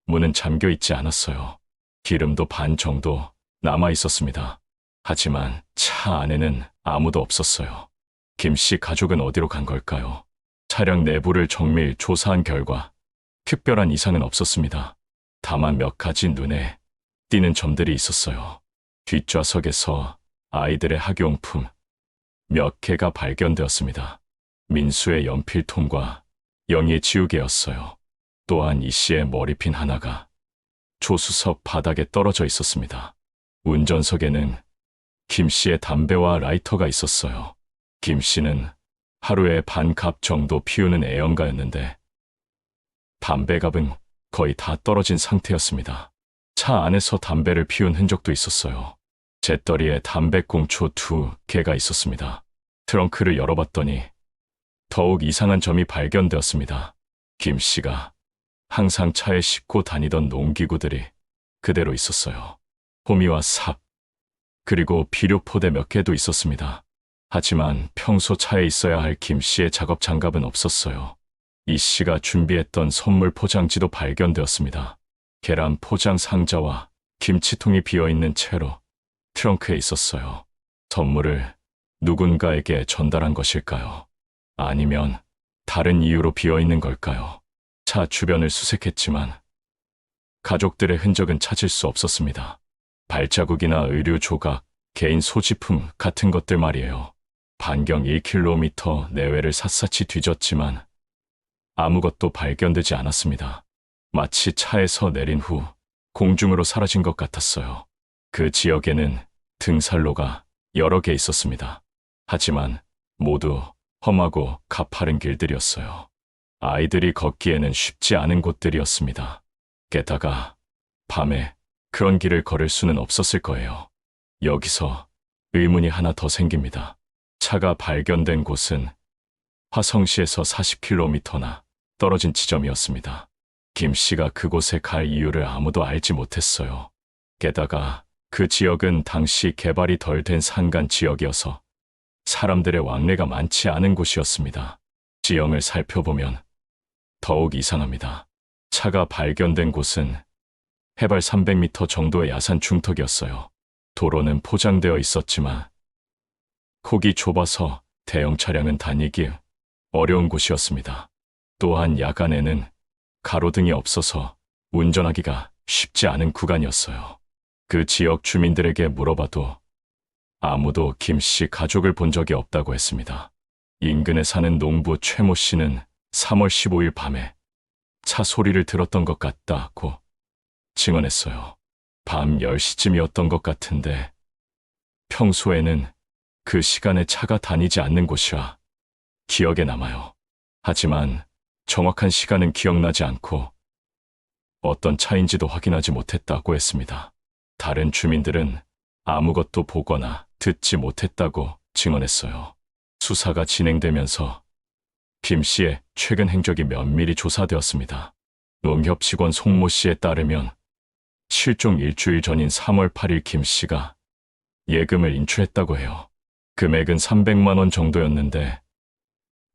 문은 잠겨 있지 않았어요. 기름도 반 정도 남아 있었습니다. 하지만 차 안에는 아무도 없었어요. 김 씨 가족은 어디로 간 걸까요? 차량 내부를 정밀 조사한 결과 특별한 이상은 없었습니다. 다만 몇 가지 눈에 띄는 점들이 있었어요. 뒷좌석에서 아이들의 학용품 몇 개가 발견되었습니다. 민수의 연필통과 영희의 지우개였어요. 또한 이 씨의 머리핀 하나가 조수석 바닥에 떨어져 있었습니다. 운전석에는 김 씨의 담배와 라이터가 있었어요. 김 씨는 하루에 반 갑 정도 피우는 애연가였는데 담배갑은 거의 다 떨어진 상태였습니다. 차 안에서 담배를 피운 흔적도 있었어요. 재떨이에 담배꽁초 2개가 있었습니다. 트렁크를 열어봤더니 더욱 이상한 점이 발견되었습니다. 김 씨가 항상 차에 싣고 다니던 농기구들이 그대로 있었어요. 호미와 삽, 그리고 비료포대 몇 개도 있었습니다. 하지만 평소 차에 있어야 할 김 씨의 작업 장갑은 없었어요. 이 씨가 준비했던 선물 포장지도 발견되었습니다. 계란 포장 상자와 김치통이 비어있는 채로 트렁크에 있었어요. 선물을 누군가에게 전달한 것일까요? 아니면 다른 이유로 비어있는 걸까요? 차 주변을 수색했지만 가족들의 흔적은 찾을 수 없었습니다. 발자국이나 의류 조각, 개인 소지품 같은 것들 말이에요. 반경 1km 내외를 샅샅이 뒤졌지만 아무것도 발견되지 않았습니다. 마치 차에서 내린 후 공중으로 사라진 것 같았어요. 그 지역에는 등산로가 여러 개 있었습니다. 하지만 모두 험하고 가파른 길들이었어요. 아이들이 걷기에는 쉽지 않은 곳들이었습니다. 게다가 밤에 그런 길을 걸을 수는 없었을 거예요. 여기서 의문이 하나 더 생깁니다. 차가 발견된 곳은 화성시에서 40km나 떨어진 지점이었습니다. 김 씨가 그곳에 갈 이유를 아무도 알지 못했어요. 게다가 그 지역은 당시 개발이 덜 된 산간 지역이어서 사람들의 왕래가 많지 않은 곳이었습니다. 지형을 살펴보면 더욱 이상합니다. 차가 발견된 곳은 해발 300m 정도의 야산 중턱이었어요. 도로는 포장되어 있었지만 폭이 좁아서 대형 차량은 다니기 어려운 곳이었습니다. 또한 야간에는 가로등이 없어서 운전하기가 쉽지 않은 구간이었어요. 그 지역 주민들에게 물어봐도 아무도 김 씨 가족을 본 적이 없다고 했습니다. 인근에 사는 농부 최모 씨는 3월 15일 밤에 차 소리를 들었던 것 같다고 증언했어요. 밤 10시쯤이었던 것 같은데 평소에는 그 시간에 차가 다니지 않는 곳이라 기억에 남아요. 하지만 정확한 시간은 기억나지 않고 어떤 차인지도 확인하지 못했다고 했습니다. 다른 주민들은 아무것도 보거나 듣지 못했다고 증언했어요. 수사가 진행되면서 김 씨의 최근 행적이 면밀히 조사되었습니다. 농협 직원 송모 씨에 따르면 실종 일주일 전인 3월 8일 김 씨가 예금을 인출했다고 해요. 금액은 300만 원 정도였는데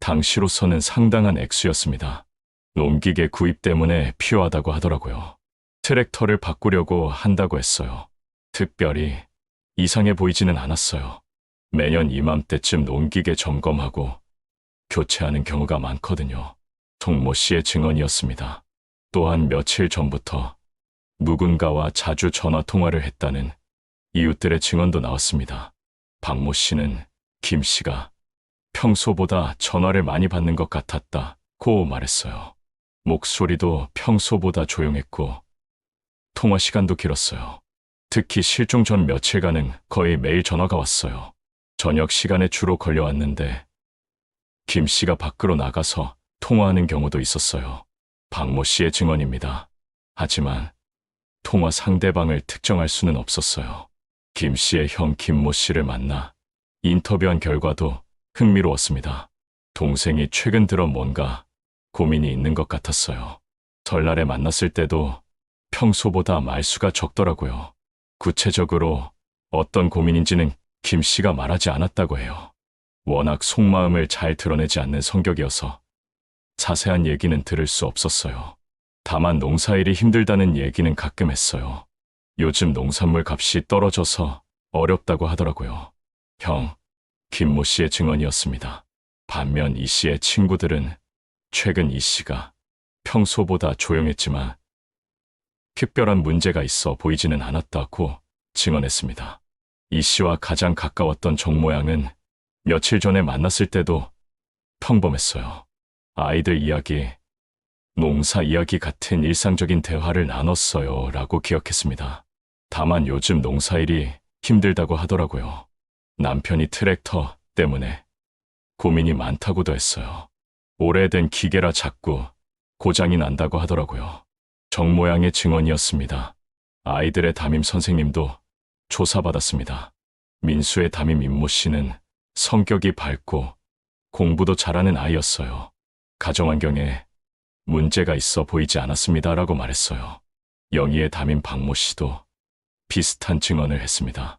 당시로서는 상당한 액수였습니다. 농기계 구입 때문에 필요하다고 하더라고요. 트랙터를 바꾸려고 한다고 했어요. 특별히 이상해 보이지는 않았어요. 매년 이맘때쯤 농기계 점검하고 교체하는 경우가 많거든요. 송모 씨의 증언이었습니다. 또한 며칠 전부터 누군가와 자주 전화 통화를 했다는 이웃들의 증언도 나왔습니다. 박모 씨는 김 씨가 평소보다 전화를 많이 받는 것 같았다고 말했어요. 목소리도 평소보다 조용했고 통화 시간도 길었어요. 특히 실종 전 며칠간은 거의 매일 전화가 왔어요. 저녁 시간에 주로 걸려왔는데 김 씨가 밖으로 나가서 통화하는 경우도 있었어요. 박모 씨의 증언입니다. 하지만 통화 상대방을 특정할 수는 없었어요. 김 씨의 형 김모 씨를 만나 인터뷰한 결과도 흥미로웠습니다. 동생이 최근 들어 뭔가 고민이 있는 것 같았어요. 설날에 만났을 때도 평소보다 말수가 적더라고요. 구체적으로 어떤 고민인지는 김 씨가 말하지 않았다고 해요. 워낙 속마음을 잘 드러내지 않는 성격이어서 자세한 얘기는 들을 수 없었어요. 다만 농사일이 힘들다는 얘기는 가끔 했어요. 요즘 농산물 값이 떨어져서 어렵다고 하더라고요. 형, 김모 씨의 증언이었습니다. 반면 이 씨의 친구들은 최근 이 씨가 평소보다 조용했지만 특별한 문제가 있어 보이지는 않았다고 증언했습니다. 이 씨와 가장 가까웠던 정 모양은 며칠 전에 만났을 때도 평범했어요. 아이들 이야기, 농사 이야기 같은 일상적인 대화를 나눴어요 라고 기억했습니다. 다만 요즘 농사일이 힘들다고 하더라고요. 남편이 트랙터 때문에 고민이 많다고도 했어요. 오래된 기계라 자꾸 고장이 난다고 하더라고요. 정 모양의 증언이었습니다. 아이들의 담임 선생님도 조사받았습니다. 민수의 담임 임모 씨는 성격이 밝고 공부도 잘하는 아이였어요. 가정환경에 문제가 있어 보이지 않았습니다라고 말했어요. 영희의 담임 박모 씨도 비슷한 증언을 했습니다.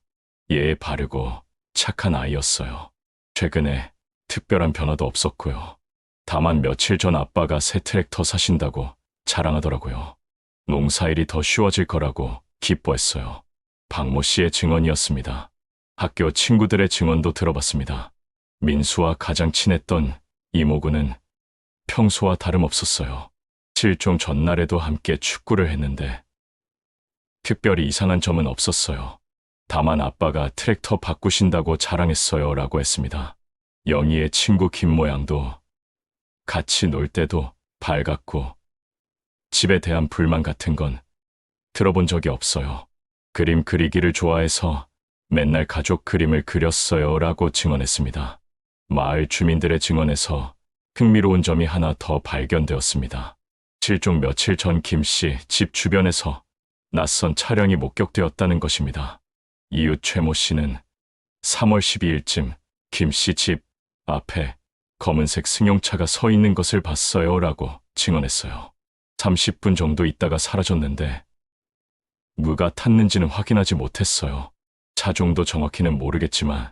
예에 바르고 착한 아이였어요. 최근에 특별한 변화도 없었고요. 다만 며칠 전 아빠가 새 트랙터 사신다고 자랑하더라고요. 농사일이 더 쉬워질 거라고 기뻐했어요. 박모 씨의 증언이었습니다. 학교 친구들의 증언도 들어봤습니다. 민수와 가장 친했던 이모군은 평소와 다름없었어요. 실종 전날에도 함께 축구를 했는데 특별히 이상한 점은 없었어요. 다만 아빠가 트랙터 바꾸신다고 자랑했어요 라고 했습니다. 영희의 친구 김모양도 같이 놀 때도 밝았고 집에 대한 불만 같은 건 들어본 적이 없어요. 그림 그리기를 좋아해서 맨날 가족 그림을 그렸어요 라고 증언했습니다. 마을 주민들의 증언에서 흥미로운 점이 하나 더 발견되었습니다. 실종 며칠 전 김씨 집 주변에서 낯선 차량이 목격되었다는 것입니다. 이웃 최모 씨는 3월 12일쯤 김씨 집 앞에 검은색 승용차가 서 있는 것을 봤어요 라고 증언했어요. 30분 정도 있다가 사라졌는데 누가 탔는지는 확인하지 못했어요. 차종도 정확히는 모르겠지만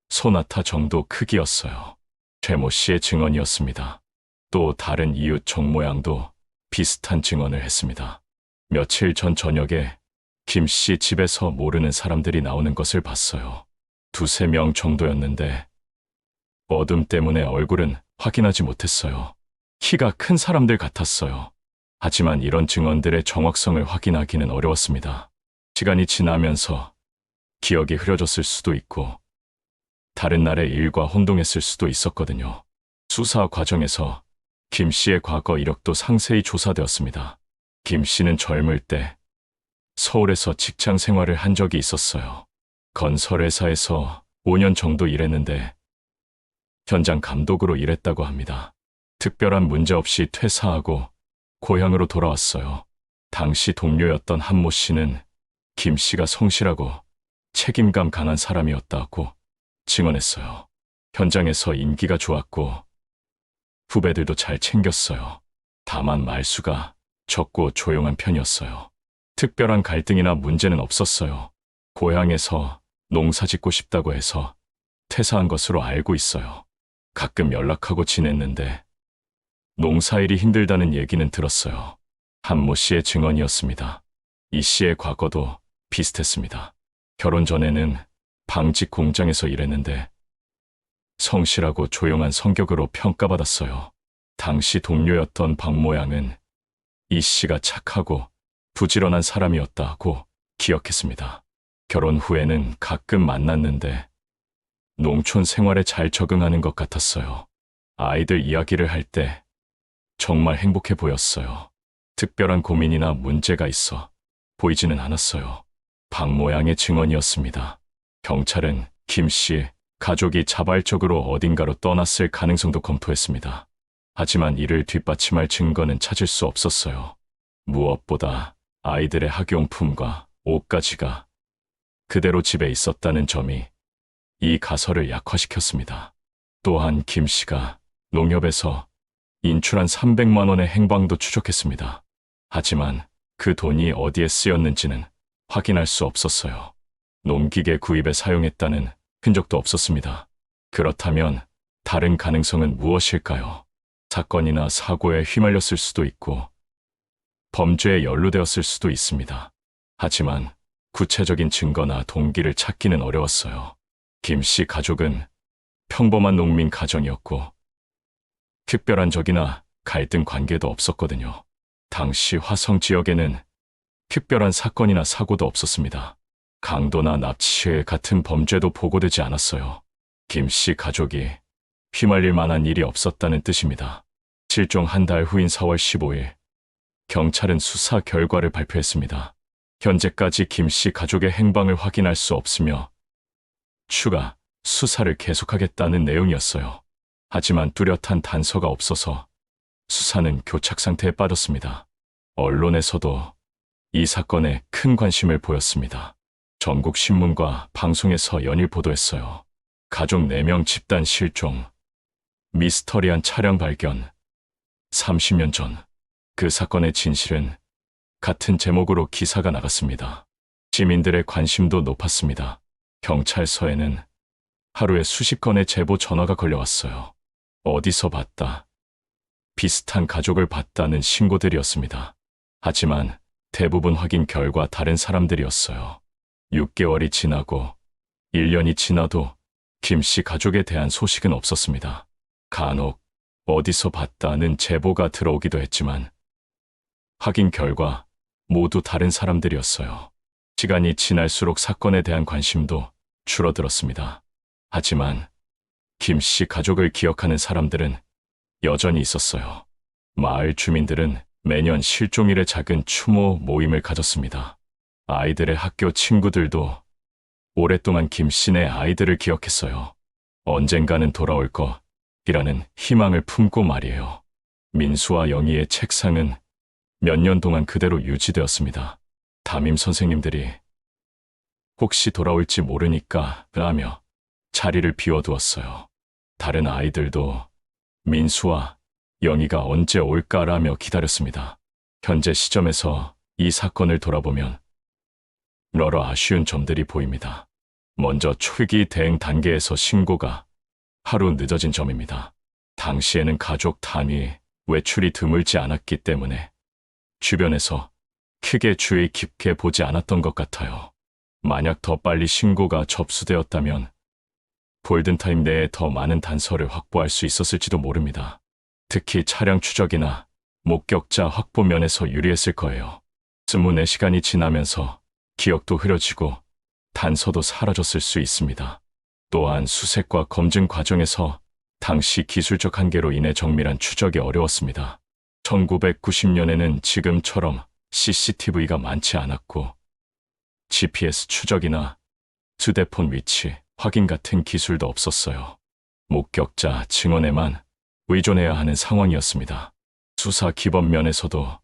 소나타 정도 크기였어요. 최모 씨의 증언이었습니다. 또 다른 이웃 정 모양도 비슷한 증언을 했습니다. 며칠 전 저녁에 김 씨 집에서 모르는 사람들이 나오는 것을 봤어요. 2~3명 정도였는데 어둠 때문에 얼굴은 확인하지 못했어요. 키가 큰 사람들 같았어요. 하지만 이런 증언들의 정확성을 확인하기는 어려웠습니다. 시간이 지나면서 기억이 흐려졌을 수도 있고 다른 날의 일과 혼동했을 수도 있었거든요. 수사 과정에서 김 씨의 과거 이력도 상세히 조사되었습니다. 김 씨는 젊을 때 서울에서 직장 생활을 한 적이 있었어요. 건설회사에서 5년 정도 일했는데 현장 감독으로 일했다고 합니다. 특별한 문제 없이 퇴사하고 고향으로 돌아왔어요. 당시 동료였던 한모 씨는 김 씨가 성실하고 책임감 강한 사람이었다고 증언했어요. 현장에서 인기가 좋았고 후배들도 잘 챙겼어요. 다만 말수가 적고 조용한 편이었어요. 특별한 갈등이나 문제는 없었어요. 고향에서 농사 짓고 싶다고 해서 퇴사한 것으로 알고 있어요. 가끔 연락하고 지냈는데 농사일이 힘들다는 얘기는 들었어요. 한모 씨의 증언이었습니다. 이 씨의 과거도 비슷했습니다. 결혼 전에는 방직 공장에서 일했는데 성실하고 조용한 성격으로 평가받았어요. 당시 동료였던 박 모양은 이 씨가 착하고 부지런한 사람이었다고 기억했습니다. 결혼 후에는 가끔 만났는데 농촌 생활에 잘 적응하는 것 같았어요. 아이들 이야기를 할 때 정말 행복해 보였어요. 특별한 고민이나 문제가 있어 보이지는 않았어요. 박 모양의 증언이었습니다. 경찰은 김 씨 가족이 자발적으로 어딘가로 떠났을 가능성도 검토했습니다. 하지만 이를 뒷받침할 증거는 찾을 수 없었어요. 무엇보다 아이들의 학용품과 옷가지가 그대로 집에 있었다는 점이 이 가설을 약화시켰습니다. 또한 김 씨가 농협에서 인출한 300만 원의 행방도 추적했습니다. 하지만 그 돈이 어디에 쓰였는지는 확인할 수 없었어요. 농기계 구입에 사용했다는 흔적도 없었습니다. 그렇다면 다른 가능성은 무엇일까요? 사건이나 사고에 휘말렸을 수도 있고 범죄에 연루되었을 수도 있습니다. 하지만 구체적인 증거나 동기를 찾기는 어려웠어요. 김 씨 가족은 평범한 농민 가정이었고 특별한 적이나 갈등 관계도 없었거든요. 당시 화성 지역에는 특별한 사건이나 사고도 없었습니다. 강도나 납치 같은 범죄도 보고되지 않았어요. 김 씨 가족이 휘말릴 만한 일이 없었다는 뜻입니다. 실종 한 달 후인 4월 15일, 경찰은 수사 결과를 발표했습니다. 현재까지 김 씨 가족의 행방을 확인할 수 없으며 추가 수사를 계속하겠다는 내용이었어요. 하지만 뚜렷한 단서가 없어서 수사는 교착 상태에 빠졌습니다. 언론에서도 이 사건에 큰 관심을 보였습니다. 전국 신문과 방송에서 연일 보도했어요. 가족 4명 집단 실종, 미스터리한 차량 발견. 30년 전 그 사건의 진실은 같은 제목으로 기사가 나갔습니다. 시민들의 관심도 높았습니다. 경찰서에는 하루에 수십 건의 제보 전화가 걸려왔어요. 어디서 봤다, 비슷한 가족을 봤다는 신고들이었습니다. 하지만 대부분 확인 결과 다른 사람들이었어요. 6개월이 지나고 1년이 지나도 김 씨 가족에 대한 소식은 없었습니다. 간혹 어디서 봤다는 제보가 들어오기도 했지만 확인 결과 모두 다른 사람들이었어요. 시간이 지날수록 사건에 대한 관심도 줄어들었습니다. 하지만 김 씨 가족을 기억하는 사람들은 여전히 있었어요. 마을 주민들은 매년 실종일의 작은 추모 모임을 가졌습니다. 아이들의 학교 친구들도 오랫동안 김 씨네 아이들을 기억했어요. 언젠가는 돌아올 것이라는 희망을 품고 말이에요. 민수와 영희의 책상은 몇 년 동안 그대로 유지되었습니다. 담임 선생님들이 혹시 돌아올지 모르니까 하며 자리를 비워두었어요. 다른 아이들도 민수와 영희가 언제 올까라며 기다렸습니다. 현재 시점에서 이 사건을 돌아보면 여러 아쉬운 점들이 보입니다. 먼저 초기 대응 단계에서 신고가 하루 늦어진 점입니다. 당시에는 가족 단위 외출이 드물지 않았기 때문에 주변에서 크게 주의 깊게 보지 않았던 것 같아요. 만약 더 빨리 신고가 접수되었다면 골든타임 내에 더 많은 단서를 확보할 수 있었을지도 모릅니다. 특히 차량 추적이나 목격자 확보 면에서 유리했을 거예요. 24시간이 지나면서 기억도 흐려지고 단서도 사라졌을 수 있습니다. 또한 수색과 검증 과정에서 당시 기술적 한계로 인해 정밀한 추적이 어려웠습니다. 1990년에는 지금처럼 CCTV가 많지 않았고 GPS 추적이나 휴대폰 위치 확인 같은 기술도 없었어요. 목격자 증언에만 의존해야 하는 상황이었습니다. 수사 기법 면에서도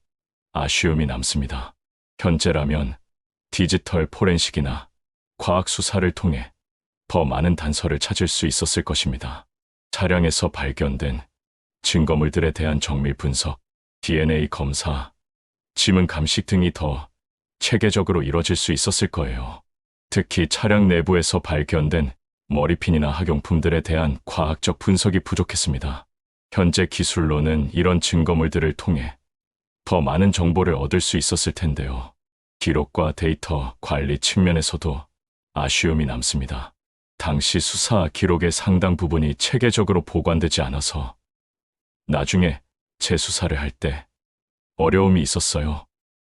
아쉬움이 남습니다. 현재라면 디지털 포렌식이나 과학 수사를 통해 더 많은 단서를 찾을 수 있었을 것입니다. 차량에서 발견된 증거물들에 대한 정밀 분석, DNA 검사, 지문 감식 등이 더 체계적으로 이뤄질 수 있었을 거예요. 특히 차량 내부에서 발견된 머리핀이나 학용품들에 대한 과학적 분석이 부족했습니다. 현재 기술로는 이런 증거물들을 통해 더 많은 정보를 얻을 수 있었을 텐데요. 기록과 데이터 관리 측면에서도 아쉬움이 남습니다. 당시 수사 기록의 상당 부분이 체계적으로 보관되지 않아서 나중에 재수사를 할 때 어려움이 있었어요.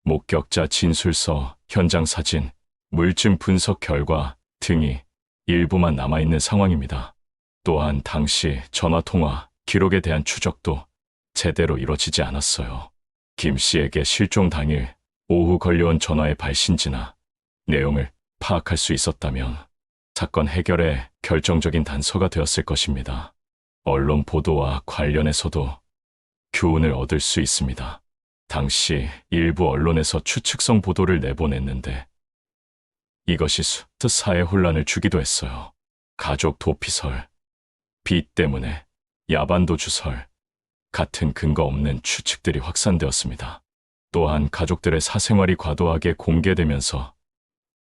목격자 진술서, 현장 사진, 물증 분석 결과 등이 일부만 남아있는 상황입니다. 또한 당시 전화통화 기록에 대한 추적도 제대로 이뤄지지 않았어요. 김 씨에게 실종 당일 오후 걸려온 전화의 발신지나 내용을 파악할 수 있었다면 사건 해결에 결정적인 단서가 되었을 것입니다. 언론 보도와 관련해서도 교훈을 얻을 수 있습니다. 당시 일부 언론에서 추측성 보도를 내보냈는데 이것이 사회 혼란을 주기도 했어요. 가족 도피설, 빚 때문에 야반도 주설 같은 근거 없는 추측들이 확산되었습니다. 또한 가족들의 사생활이 과도하게 공개되면서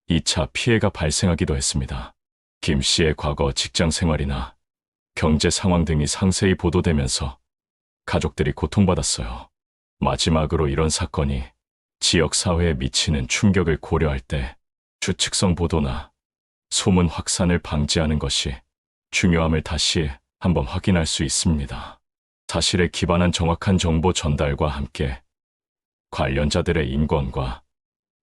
2차 피해가 발생하기도 했습니다. 김 씨의 과거 직장 생활이나 경제 상황 등이 상세히 보도되면서 가족들이 고통받았어요. 마지막으로 이런 사건이 지역사회에 미치는 충격을 고려할 때 추측성 보도나 소문 확산을 방지하는 것이 중요함을 다시 한번 확인할 수 있습니다. 사실에 기반한 정확한 정보 전달과 함께 관련자들의 인권과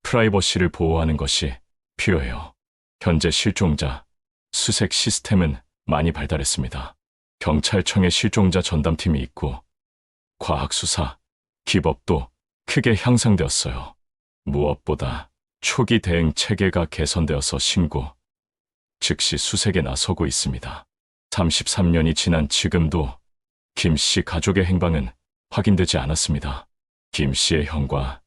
프라이버시를 보호하는 것이 필요해요. 현재 실종자 수색 시스템은 많이 발달했습니다. 경찰청에 실종자 전담팀이 있고 과학수사, 기법도 크게 향상되었어요. 무엇보다 초기 대응 체계가 개선되어서 신고, 즉시 수색에 나서고 있습니다. 33년이 지난 지금도 김 씨 가족의 행방은 확인되지 않았습니다. 김 씨의 형과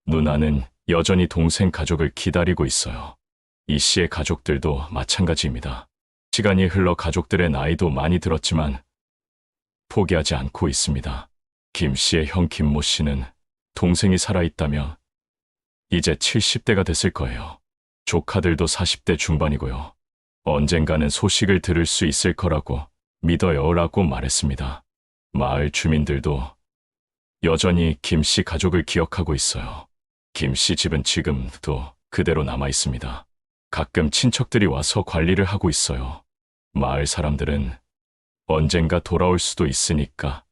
누나는 여전히 동생 가족을 기다리고 있어요. 이 씨의 가족들도 마찬가지입니다. 시간이 흘러 가족들의 나이도 많이 들었지만 포기하지 않고 있습니다. 김 씨의 형 김모 씨는 동생이 살아있다며 이제 70대가 됐을 거예요. 조카들도 40대 중반이고요. 언젠가는 소식을 들을 수 있을 거라고 믿어요 라고 말했습니다. 마을 주민들도 여전히 김 씨 가족을 기억하고 있어요. 김 씨 집은 지금도 그대로 남아 있습니다. 가끔 친척들이 와서 관리를 하고 있어요. 마을 사람들은 언젠가 돌아올 수도 있으니까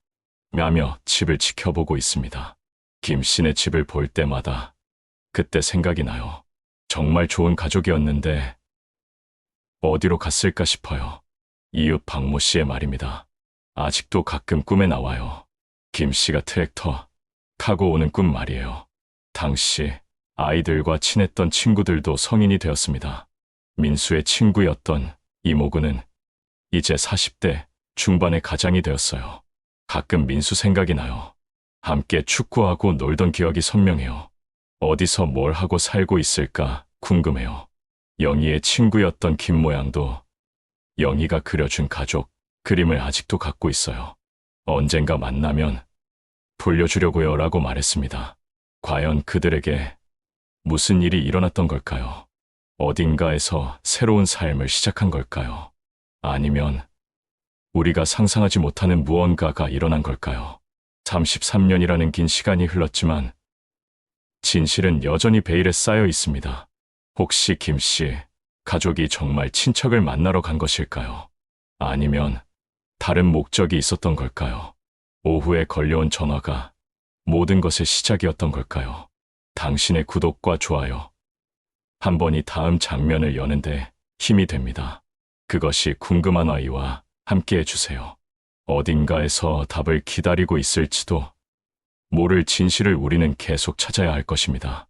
라며 집을 지켜보고 있습니다. 김 씨네 집을 볼 때마다 그때 생각이 나요. 정말 좋은 가족이었는데 어디로 갔을까 싶어요. 이웃 박모 씨의 말입니다. 아직도 가끔 꿈에 나와요. 김 씨가 트랙터 타고 오는 꿈 말이에요. 당시 아이들과 친했던 친구들도 성인이 되었습니다. 민수의 친구였던 이모군은 이제 40대 중반의 가장이 되었어요. 가끔 민수 생각이 나요. 함께 축구하고 놀던 기억이 선명해요. 어디서 뭘 하고 살고 있을까 궁금해요. 영희의 친구였던 김모양도 영희가 그려준 가족 그림을 아직도 갖고 있어요. 언젠가 만나면 돌려주려고요 라고 말했습니다. 과연 그들에게 무슨 일이 일어났던 걸까요? 어딘가에서 새로운 삶을 시작한 걸까요? 아니면 우리가 상상하지 못하는 무언가가 일어난 걸까요? 33년이라는 긴 시간이 흘렀지만 진실은 여전히 베일에 쌓여 있습니다. 혹시 김 씨 가족이 정말 친척을 만나러 간 것일까요? 아니면 다른 목적이 있었던 걸까요? 오후에 걸려온 전화가 모든 것의 시작이었던 걸까요? 당신의 구독과 좋아요 한 번이 다음 장면을 여는데 힘이 됩니다. 그것이 궁금한 아이와 함께 해주세요. 어딘가에서 답을 기다리고 있을지도 모를 진실을 우리는 계속 찾아야 할 것입니다.